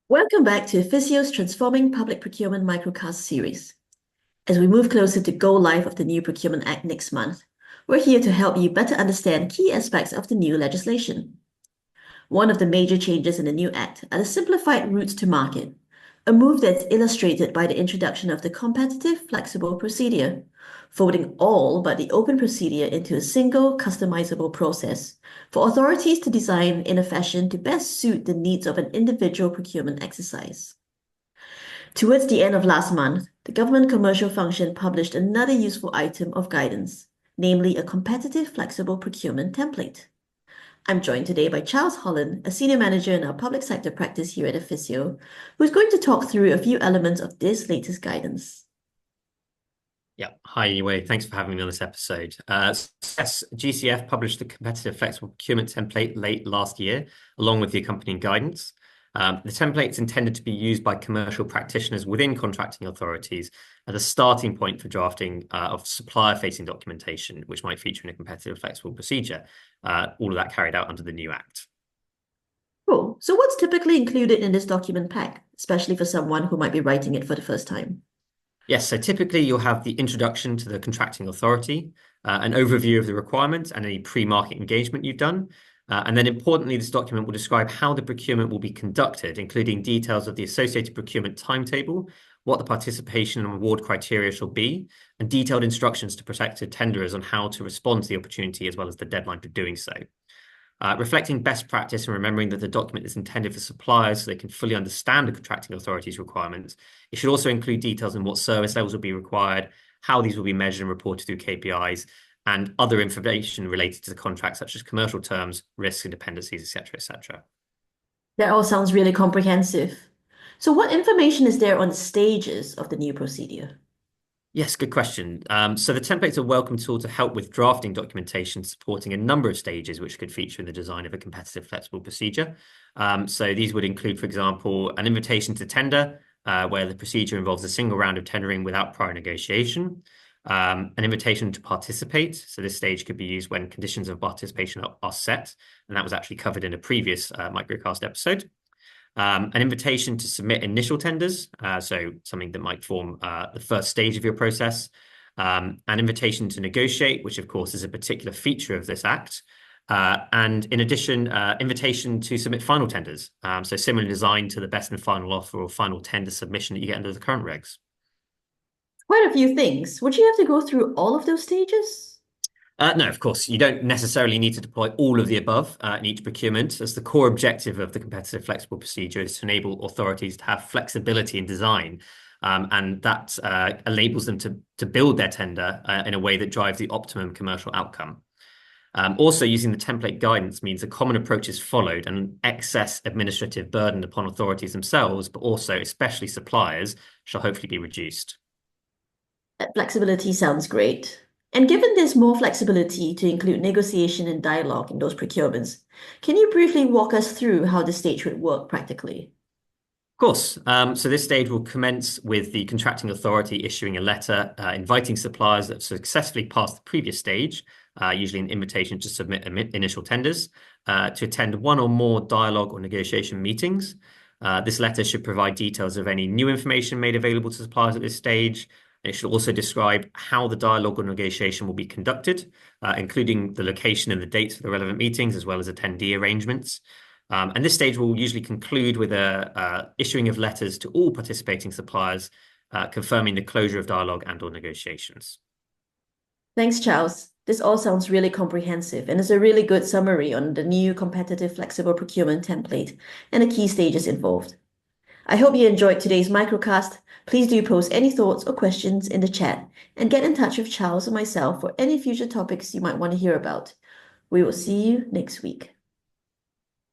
Welcome back to Efficio's Transforming Public Procurement Microcast series. As we move closer to go live of the new Procurement Act next month, we're here to help you better understand key aspects of the new legislation. One of the major changes in the new Act are the simplified routes to market, a move that's illustrated by the introduction of the competitive flexible procedure, folding all but the open procedure into a single customizable process for authorities to design in a fashion to best suit the needs of an individual procurement exercise. Towards the end of last month, the Government Commercial Function published another useful item of guidance, namely a competitive flexible procurement template. I'm joined today by Charles Holland, a senior manager in our public sector practice here at Efficio, who's going to talk through a few elements of this latest guidance. Yeah. Hi, Yehui. Thanks for having me on this episode. Yes, GCF published the competitive flexible procurement template late last year, along with the accompanying guidance. The template is intended to be used by commercial practitioners within contracting authorities as a starting point for drafting of supplier-facing documentation, which might feature in a competitive flexible procedure. All of that carried out under the new Act. Cool. So what's typically included in this document pack, especially for someone who might be writing it for the first time? Yes, so typically you'll have the introduction to the contracting authority, an overview of the requirements and any pre-market engagement you've done. And then importantly, this document will describe how the procurement will be conducted, including details of the associated procurement timetable, what the participation and award criteria shall be, and detailed instructions to prospective tenderers on how to respond to the opportunity as well as the deadline for doing so. Reflecting best practice and remembering that the document is intended for suppliers so they can fully understand the contracting authority's requirements, it should also include details on what service levels will be required, how these will be measured and reported through KPIs, and other information related to the contract, such as commercial terms, risks and dependencies, etc., etc. That all sounds really comprehensive. So what information is there on the stages of the new procedure? Yes, good question. So the template's a welcome tool to help with drafting documentation supporting a number of stages which could feature in the design of a competitive flexible procedure. So these would include, for example, an invitation to tender, where the procedure involves a single round of tendering without prior negotiation, an invitation to participate. So this stage could be used when conditions of participation are set, and that was actually covered in a previous Microcast episode. An invitation to submit initial tenders, so something that might form the first stage of your process, an invitation to negotiate, which of course is a particular feature of this Act, and in addition, invitation to submit final tenders, so similarly designed to the best and final offer or final tender submission that you get under the current regs. Quite a few things. Would you have to go through all of those stages? No, of course, you don't necessarily need to deploy all of the above in each procurement, as the core objective of the competitive flexible procedure is to enable authorities to have flexibility in design, and that enables them to build their tender in a way that drives the optimum commercial outcome. Also, using the template guidance means a common approach is followed and an excess administrative burden upon authorities themselves, but also especially suppliers, shall hopefully be reduced. That flexibility sounds great. And given there's more flexibility to include negotiation and dialogue in those procurements, can you briefly walk us through how the stage would work practically? Of course. So this stage will commence with the contracting authority issuing a letter inviting suppliers that have successfully passed the previous stage, usually an invitation to submit initial tenders, to attend one or more dialogue or negotiation meetings. This letter should provide details of any new information made available to suppliers at this stage. It should also describe how the dialogue or negotiation will be conducted, including the location and the dates for the relevant meetings, as well as attendee arrangements. And this stage will usually conclude with a issuing of letters to all participating suppliers, confirming the closure of dialogue and/or negotiations. Thanks, Charles. This all sounds really comprehensive and is a really good summary on the new competitive flexible procurement template and the key stages involved. I hope you enjoyed today's microcast. Please do post any thoughts or questions in the chat and get in touch with Charles or myself for any future topics you might want to hear about. We will see you next week.